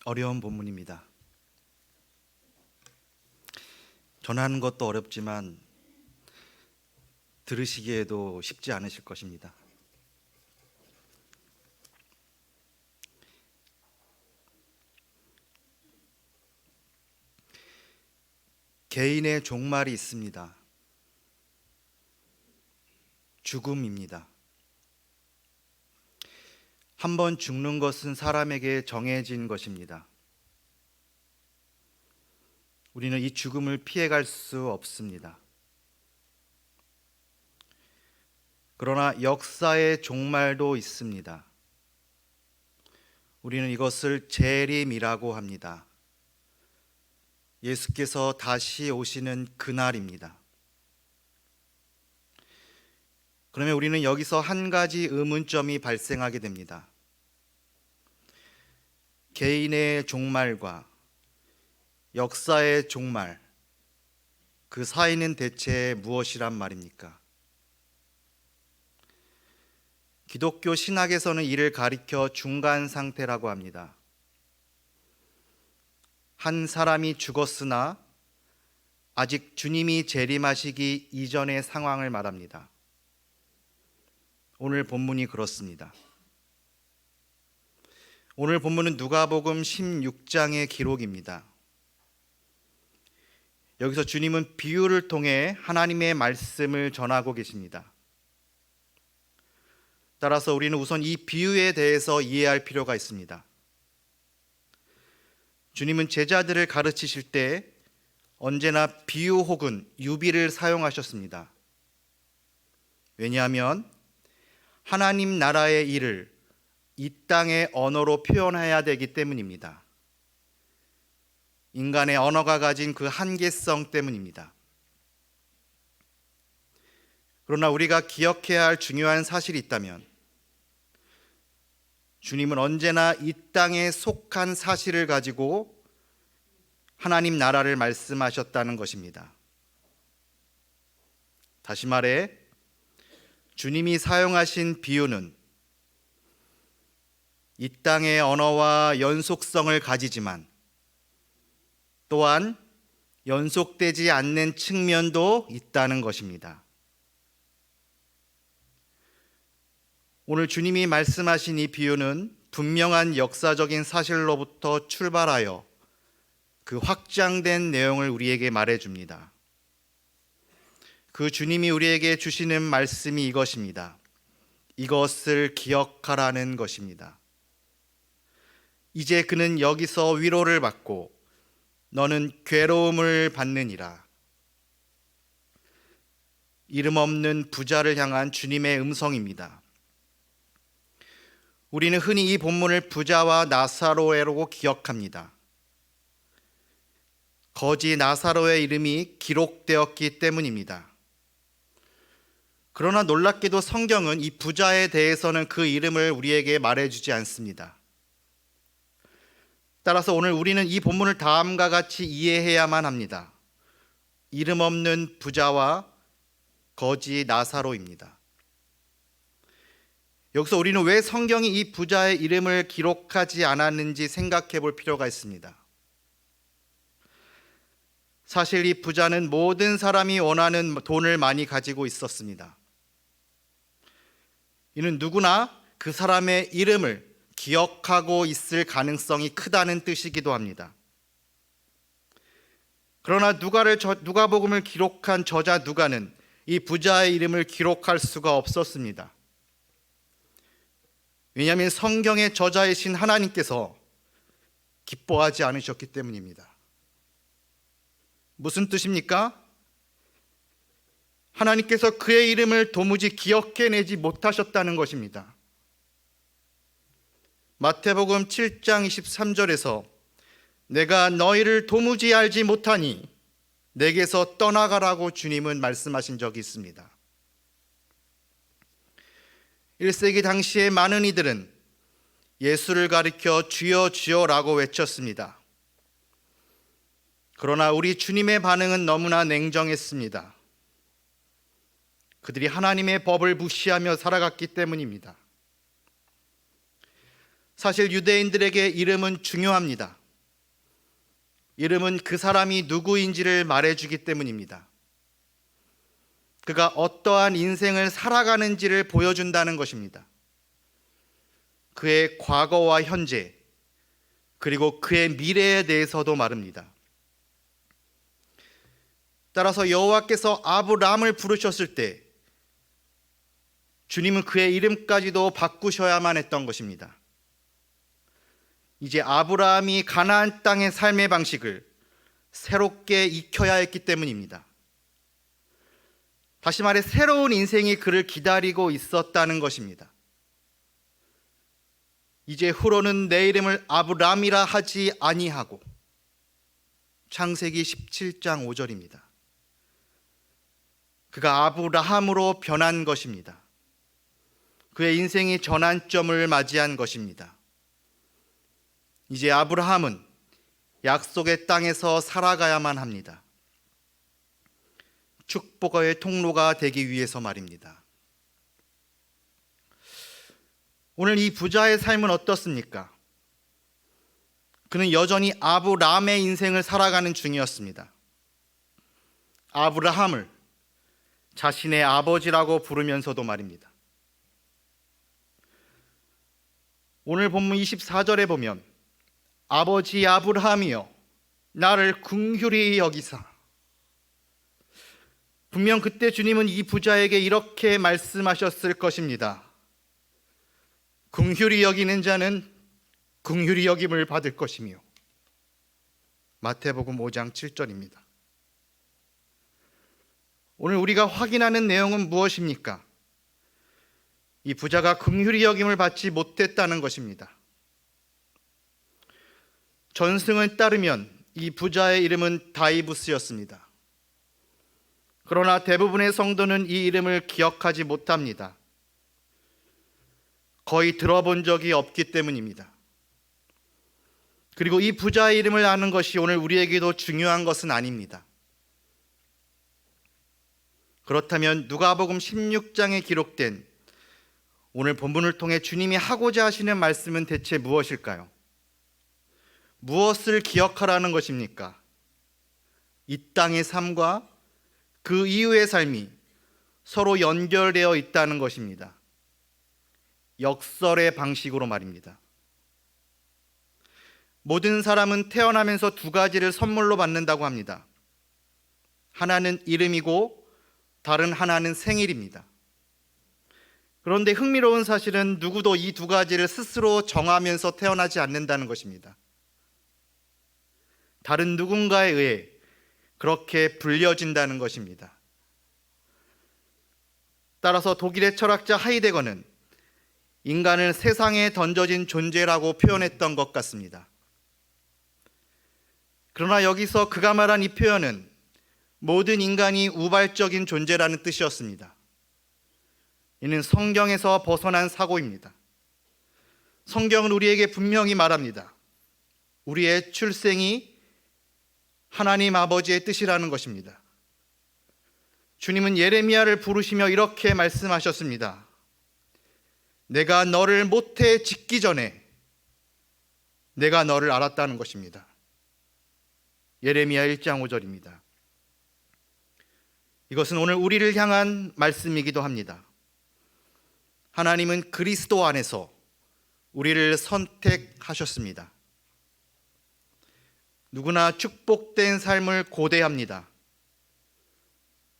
어려운 본문입니다. 전하는 것도 어렵지만 들으시기에도 쉽지 않으실 것입니다. 개인의 종말이 있습니다. 죽음입니다. 한번 죽는 것은 사람에게 정해진 것입니다. 우리는 이 죽음을 피해갈 수 없습니다. 그러나 역사의 종말도 있습니다. 우리는 이것을 재림이라고 합니다. 예수께서 다시 오시는 그날입니다. 그러면 우리는 여기서 한 가지 의문점이 발생하게 됩니다. 개인의 종말과 역사의 종말, 그 사이는 대체 무엇이란 말입니까? 기독교 신학에서는 이를 가리켜 중간 상태라고 합니다. 한 사람이 죽었으나 아직 주님이 재림하시기 이전의 상황을 말합니다. 오늘 본문이 그렇습니다. 오늘 본문은 누가복음 16장의 기록입니다. 여기서 주님은 비유를 통해 하나님의 말씀을 전하고 계십니다. 따라서 우리는 우선 이 비유에 대해서 이해할 필요가 있습니다. 주님은 제자들을 가르치실 때 언제나 비유 혹은 유비를 사용하셨습니다. 왜냐하면 하나님 나라의 일을 이 땅의 언어로 표현해야 되기 때문입니다. 인간의 언어가 가진 그 한계성 때문입니다. 그러나 우리가 기억해야 할 중요한 사실이 있다면 주님은 언제나 이 땅에 속한 사실을 가지고 하나님 나라를 말씀하셨다는 것입니다. 다시 말해 주님이 사용하신 비유는 이 땅의 언어와 연속성을 가지지만 또한 연속되지 않는 측면도 있다는 것입니다. 오늘 주님이 말씀하신 이 비유는 분명한 역사적인 사실로부터 출발하여 그 확장된 내용을 우리에게 말해줍니다. 그 주님이 우리에게 주시는 말씀이 이것입니다. 이것을 기억하라는 것입니다. 이제 그는 여기서 위로를 받고 너는 괴로움을 받느니라. 이름 없는 부자를 향한 주님의 음성입니다. 우리는 흔히 이 본문을 부자와 나사로라고 기억합니다. 거지 나사로의 이름이 기록되었기 때문입니다. 그러나 놀랍게도 성경은 이 부자에 대해서는 그 이름을 우리에게 말해주지 않습니다. 따라서 오늘 우리는 이 본문을 다음과 같이 이해해야만 합니다. 이름 없는 부자와 거지 나사로입니다. 여기서 우리는 왜 성경이 이 부자의 이름을 기록하지 않았는지 생각해 볼 필요가 있습니다. 사실 이 부자는 모든 사람이 원하는 돈을 많이 가지고 있었습니다. 이는 누구나 그 사람의 이름을 기억하고 있을 가능성이 크다는 뜻이기도 합니다. 그러나 누가복음을 기록한 저자 누가는 이 부자의 이름을 기록할 수가 없었습니다. 왜냐하면 성경의 저자이신 하나님께서 기뻐하지 않으셨기 때문입니다. 무슨 뜻입니까? 하나님께서 그의 이름을 도무지 기억해내지 못하셨다는 것입니다. 마태복음 7장 23절에서 내가 너희를 도무지 알지 못하니 내게서 떠나가라고 주님은 말씀하신 적이 있습니다. 1세기 당시에 많은 이들은 예수를 가리켜 주여 주여라고 외쳤습니다. 그러나 우리 주님의 반응은 너무나 냉정했습니다. 그들이 하나님의 법을 무시하며 살아갔기 때문입니다. 사실 유대인들에게 이름은 중요합니다. 이름은 그 사람이 누구인지를 말해주기 때문입니다. 그가 어떠한 인생을 살아가는지를 보여준다는 것입니다. 그의 과거와 현재, 그리고 그의 미래에 대해서도 말합니다. 따라서 여호와께서 아브람을 부르셨을 때 주님은 그의 이름까지도 바꾸셔야만 했던 것입니다. 이제 아브라함이 가나안 땅의 삶의 방식을 새롭게 익혀야 했기 때문입니다. 다시 말해 새로운 인생이 그를 기다리고 있었다는 것입니다. 이제 후로는 내 이름을 아브람이라 하지 아니하고, 창세기 17장 5절입니다. 그가 아브라함으로 변한 것입니다. 그의 인생이 전환점을 맞이한 것입니다. 이제 아브라함은 약속의 땅에서 살아가야만 합니다. 축복의 통로가 되기 위해서 말입니다. 오늘 이 부자의 삶은 어떻습니까? 그는 여전히 아브람의 인생을 살아가는 중이었습니다. 아브라함을 자신의 아버지라고 부르면서도 말입니다. 오늘 본문 24절에 보면 아버지 아브라함이여 나를 긍휼히 여기사, 분명 그때 주님은 이 부자에게 이렇게 말씀하셨을 것입니다. 긍휼히 여기는 자는 긍휼히 여김을 받을 것이며. 마태복음 5장 7절입니다. 오늘 우리가 확인하는 내용은 무엇입니까? 이 부자가 긍휼히 여김을 받지 못했다는 것입니다. 전승을 따르면 이 부자의 이름은 다이부스였습니다. 그러나 대부분의 성도는 이 이름을 기억하지 못합니다. 거의 들어본 적이 없기 때문입니다. 그리고 이 부자의 이름을 아는 것이 오늘 우리에게도 중요한 것은 아닙니다. 그렇다면 누가복음 16장에 기록된 오늘 본문을 통해 주님이 하고자 하시는 말씀은 대체 무엇일까요? 무엇을 기억하라는 것입니까? 이 땅의 삶과 그 이후의 삶이 서로 연결되어 있다는 것입니다. 역설의 방식으로 말입니다. 모든 사람은 태어나면서 두 가지를 선물로 받는다고 합니다. 하나는 이름이고 다른 하나는 생일입니다. 그런데 흥미로운 사실은 누구도 이 두 가지를 스스로 정하면서 태어나지 않는다는 것입니다. 다른 누군가에 의해 그렇게 불려진다는 것입니다. 따라서 독일의 철학자 하이데거는 인간을 세상에 던져진 존재라고 표현했던 것 같습니다. 그러나 여기서 그가 말한 이 표현은 모든 인간이 우발적인 존재라는 뜻이었습니다. 이는 성경에서 벗어난 사고입니다. 성경은 우리에게 분명히 말합니다. 우리의 출생이 하나님 아버지의 뜻이라는 것입니다. 주님은 예레미야를 부르시며 이렇게 말씀하셨습니다. 내가 너를 모태에 짓기 전에 내가 너를 알았다는 것입니다. 예레미야 1장 5절입니다. 이것은 오늘 우리를 향한 말씀이기도 합니다. 하나님은 그리스도 안에서 우리를 선택하셨습니다. 누구나 축복된 삶을 고대합니다.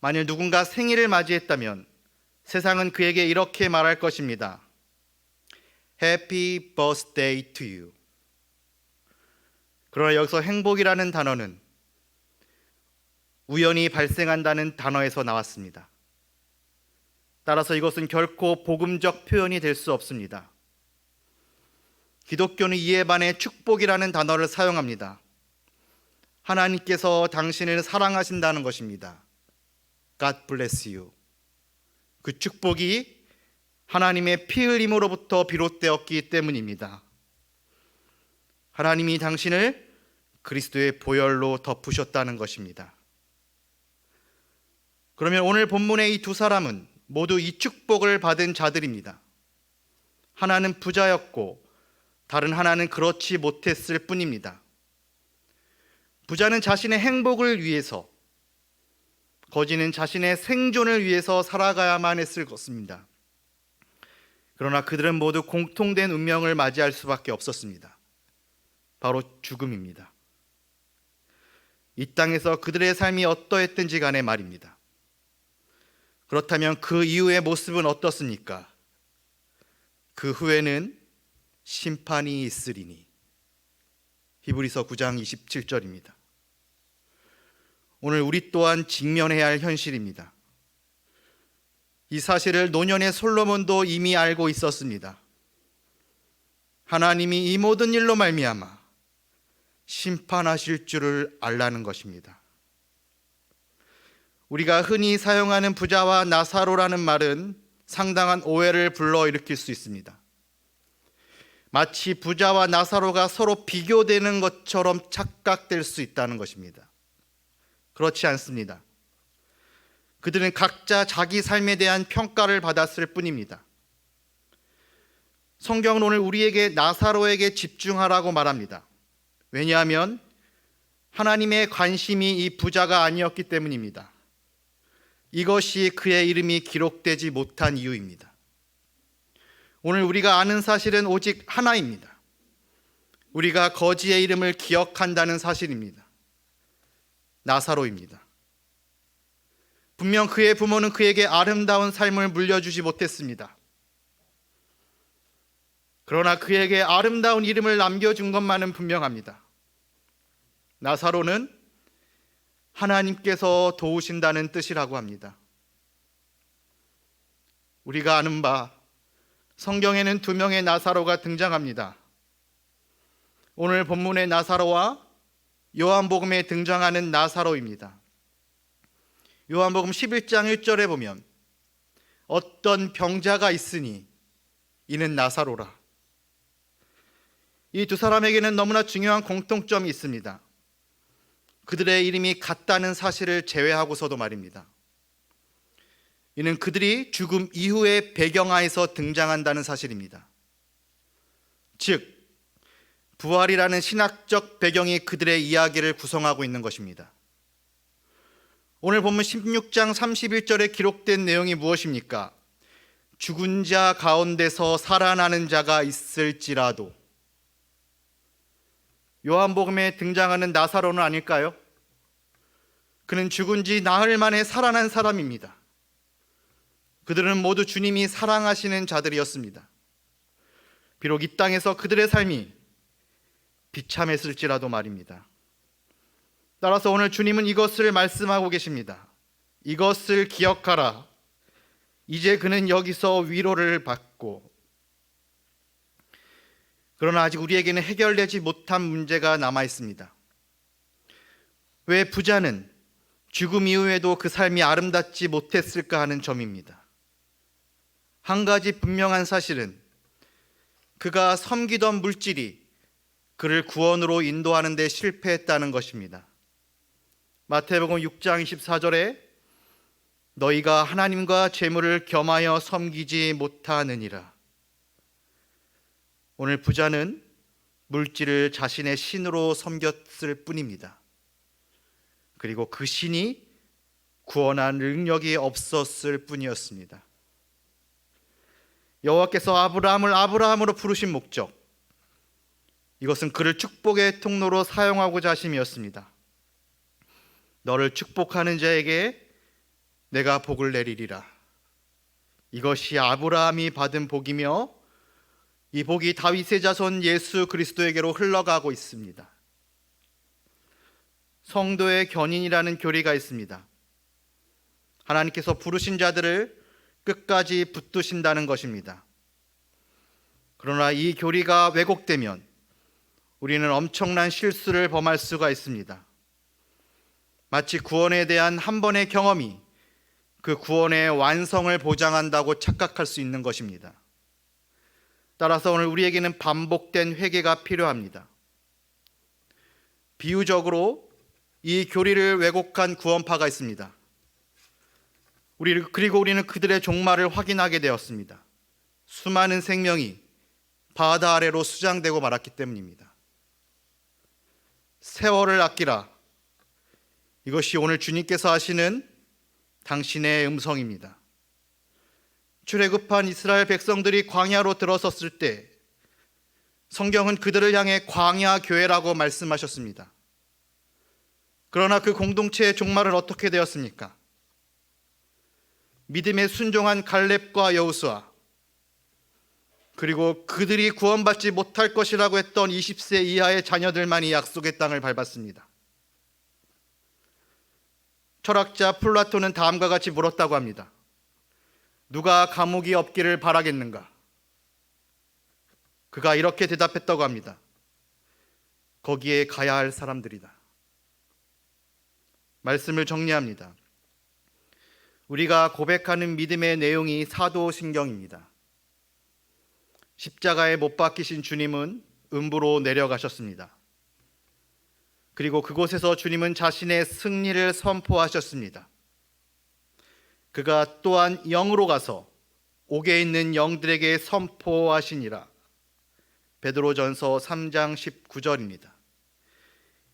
만일 누군가 생일을 맞이했다면 세상은 그에게 이렇게 말할 것입니다. Happy birthday to you. 그러나 여기서 행복이라는 단어는 우연히 발생한다는 단어에서 나왔습니다. 따라서 이것은 결코 복음적 표현이 될 수 없습니다. 기독교는 이에 반해 축복이라는 단어를 사용합니다. 하나님께서 당신을 사랑하신다는 것입니다. God bless you. 그 축복이 하나님의 피 흘림으로부터 비롯되었기 때문입니다. 하나님이 당신을 그리스도의 보혈로 덮으셨다는 것입니다. 그러면 오늘 본문의 이 두 사람은 모두 이 축복을 받은 자들입니다. 하나는 부자였고 다른 하나는 그렇지 못했을 뿐입니다. 부자는 자신의 행복을 위해서, 거지는 자신의 생존을 위해서 살아가야만 했을 것입니다. 그러나 그들은 모두 공통된 운명을 맞이할 수밖에 없었습니다. 바로 죽음입니다. 이 땅에서 그들의 삶이 어떠했든지 간에 말입니다. 그렇다면 그 이후의 모습은 어떻습니까? 그 후에는 심판이 있으리니. 히브리서 9장 27절입니다. 오늘 우리 또한 직면해야 할 현실입니다. 이 사실을 노년의 솔로몬도 이미 알고 있었습니다. 하나님이 이 모든 일로 말미암아 심판하실 줄을 알라는 것입니다. 우리가 흔히 사용하는 부자와 나사로라는 말은 상당한 오해를 불러일으킬 수 있습니다. 마치 부자와 나사로가 서로 비교되는 것처럼 착각될 수 있다는 것입니다. 그렇지 않습니다. 그들은 각자 자기 삶에 대한 평가를 받았을 뿐입니다. 성경은 오늘 우리에게 나사로에게 집중하라고 말합니다. 왜냐하면 하나님의 관심이 이 부자가 아니었기 때문입니다. 이것이 그의 이름이 기록되지 못한 이유입니다. 오늘 우리가 아는 사실은 오직 하나입니다. 우리가 거지의 이름을 기억한다는 사실입니다. 나사로입니다. 분명 그의 부모는 그에게 아름다운 삶을 물려주지 못했습니다. 그러나 그에게 아름다운 이름을 남겨준 것만은 분명합니다. 나사로는 하나님께서 도우신다는 뜻이라고 합니다. 우리가 아는 바 성경에는 2명의 나사로가 등장합니다. 오늘 본문의 나사로와 요한복음에 등장하는 나사로입니다. 요한복음 11장 1절에 보면 어떤 병자가 있으니 이는 나사로라. 이 두 사람에게는 너무나 중요한 공통점이 있습니다. 그들의 이름이 같다는 사실을 제외하고서도 말입니다. 이는 그들이 죽음 이후의 배경하에서 등장한다는 사실입니다. 즉, 부활이라는 신학적 배경이 그들의 이야기를 구성하고 있는 것입니다. 오늘 본문 16장 31절에 기록된 내용이 무엇입니까? 죽은 자 가운데서 살아나는 자가 있을지라도. 요한복음에 등장하는 나사로는 아닐까요? 그는 죽은 지 나흘 만에 살아난 사람입니다. 그들은 모두 주님이 사랑하시는 자들이었습니다. 비록 이 땅에서 그들의 삶이 비참했을지라도 말입니다. 따라서 오늘 주님은 이것을 말씀하고 계십니다. 이것을 기억하라. 이제 그는 여기서 위로를 받고. 그러나 아직 우리에게는 해결되지 못한 문제가 남아 있습니다. 왜 부자는 죽음 이후에도 그 삶이 아름답지 못했을까 하는 점입니다. 한 가지 분명한 사실은 그가 섬기던 물질이 그를 구원으로 인도하는 데 실패했다는 것입니다. 마태복음 6장 24절에 너희가 하나님과 재물을 겸하여 섬기지 못하느니라. 오늘 부자는 물질을 자신의 신으로 섬겼을 뿐입니다. 그리고 그 신이 구원한 능력이 없었을 뿐이었습니다. 여호와께서 아브라함을 아브라함으로 부르신 목적, 이것은 그를 축복의 통로로 사용하고자 하심이었습니다. 너를 축복하는 자에게 내가 복을 내리리라. 이것이 아브라함이 받은 복이며 이 복이 다윗의 자손 예수 그리스도에게로 흘러가고 있습니다. 성도의 견인이라는 교리가 있습니다. 하나님께서 부르신 자들을 끝까지 붙드신다는 것입니다. 그러나 이 교리가 왜곡되면 우리는 엄청난 실수를 범할 수가 있습니다. 마치 구원에 대한 한 번의 경험이 그 구원의 완성을 보장한다고 착각할 수 있는 것입니다. 따라서 오늘 우리에게는 반복된 회개가 필요합니다. 비유적으로 이 교리를 왜곡한 구원파가 있습니다. 그리고 우리는 그들의 종말을 확인하게 되었습니다. 수많은 생명이 바다 아래로 수장되고 말았기 때문입니다. 세월을 아끼라. 이것이 오늘 주님께서 하시는 당신의 음성입니다. 출애굽한 이스라엘 백성들이 광야로 들어섰을 때 성경은 그들을 향해 광야 교회라고 말씀하셨습니다. 그러나 그 공동체의 종말은 어떻게 되었습니까? 믿음에 순종한 갈렙과 여호수아, 그리고 그들이 구원받지 못할 것이라고 했던 20세 이하의 자녀들만이 약속의 땅을 밟았습니다. 철학자 플라톤은 다음과 같이 물었다고 합니다. 누가 감옥이 없기를 바라겠는가? 그가 이렇게 대답했다고 합니다. 거기에 가야 할 사람들이다. 말씀을 정리합니다. 우리가 고백하는 믿음의 내용이 사도신경입니다. 십자가에 못 박히신 주님은 음부로 내려가셨습니다. 그리고 그곳에서 주님은 자신의 승리를 선포하셨습니다. 그가 또한 영으로 가서 옥에 있는 영들에게 선포하시니라. 베드로전서 3장 19절입니다.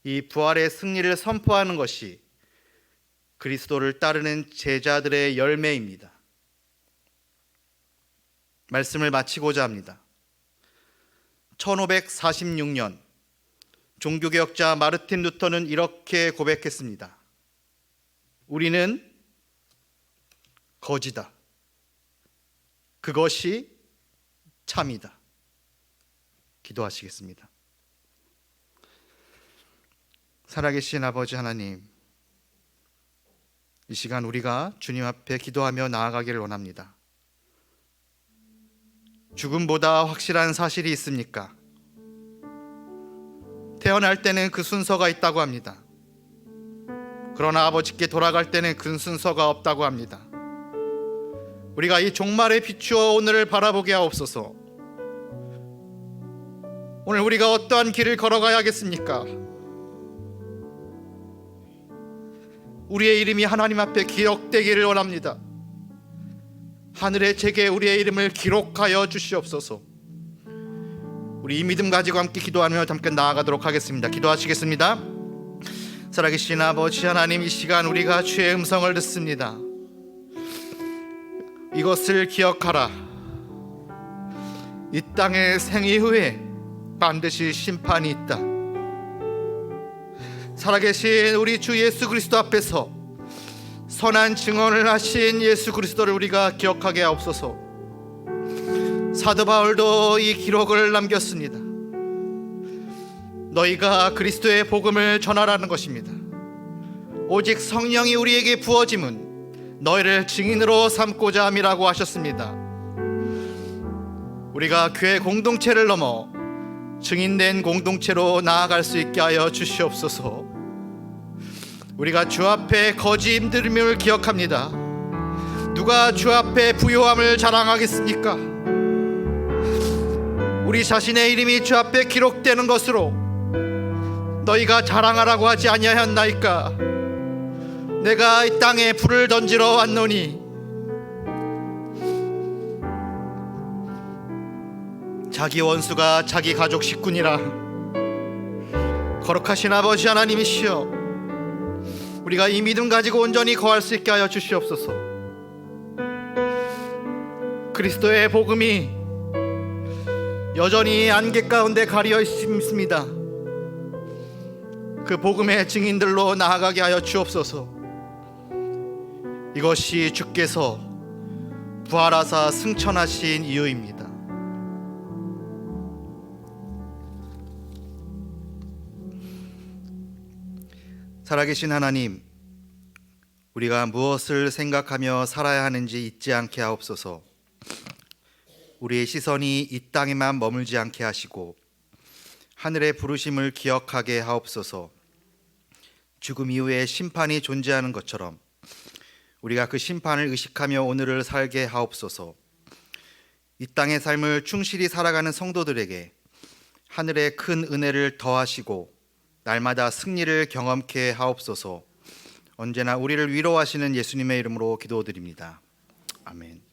이 부활의 승리를 선포하는 것이 그리스도를 따르는 제자들의 열매입니다. 말씀을 마치고자 합니다. 1546년 종교개혁자 마르틴 루터는 이렇게 고백했습니다. 우리는 거지다. 그것이 참이다. 기도하시겠습니다. 살아계신 아버지 하나님, 이 시간 우리가 주님 앞에 기도하며 나아가기를 원합니다. 죽음보다 확실한 사실이 있습니까? 태어날 때는 그 순서가 있다고 합니다. 그러나 아버지께 돌아갈 때는 그 순서가 없다고 합니다. 우리가 이 종말에 비추어 오늘을 바라보게 하옵소서. 오늘 우리가 어떠한 길을 걸어가야겠습니까? 우리의 이름이 하나님 앞에 기록되기를 원합니다. 하늘의 책에 우리의 이름을 기록하여 주시옵소서. 우리 이 믿음 가지고 함께 기도하며 잠깐 나아가도록 하겠습니다. 기도하시겠습니다. 살아계신 아버지 하나님, 이 시간 우리가 주의 음성을 듣습니다. 이것을 기억하라. 이 땅의 생이 후에 반드시 심판이 있다. 살아계신 우리 주 예수 그리스도 앞에서 선한 증언을 하신 예수 그리스도를 우리가 기억하게 하옵소서. 사도 바울도 이 기록을 남겼습니다. 너희가 그리스도의 복음을 전하라는 것입니다. 오직 성령이 우리에게 부어짐은 너희를 증인으로 삼고자 함이라고 하셨습니다. 우리가 교회 공동체를 넘어 증인된 공동체로 나아갈 수 있게 하여 주시옵소서. 우리가 주 앞에 거지 힘듦을 기억합니다. 누가 주 앞에 부요함을 자랑하겠습니까? 우리 자신의 이름이 주 앞에 기록되는 것으로 너희가 자랑하라고 하지 아니하였나이까? 내가 이 땅에 불을 던지러 왔노니 자기 원수가 자기 가족 식구니라. 거룩하신 아버지 하나님이시여, 우리가 이 믿음 가지고 온전히 거할 수 있게 하여 주시옵소서. 그리스도의 복음이 여전히 안개 가운데 가려 있습니다. 그 복음의 증인들로 나아가게 하여 주옵소서. 이것이 주께서 부활하사 승천하신 이유입니다. 살아계신 하나님, 우리가 무엇을 생각하며 살아야 하는지 잊지 않게 하옵소서. 우리의 시선이 이 땅에만 머물지 않게 하시고 하늘의 부르심을 기억하게 하옵소서. 죽음 이후에 심판이 존재하는 것처럼 우리가 그 심판을 의식하며 오늘을 살게 하옵소서. 이 땅의 삶을 충실히 살아가는 성도들에게 하늘의 큰 은혜를 더하시고 날마다 승리를 경험케 하옵소서. 언제나 우리를 위로하시는 예수님의 이름으로 기도드립니다. 아멘.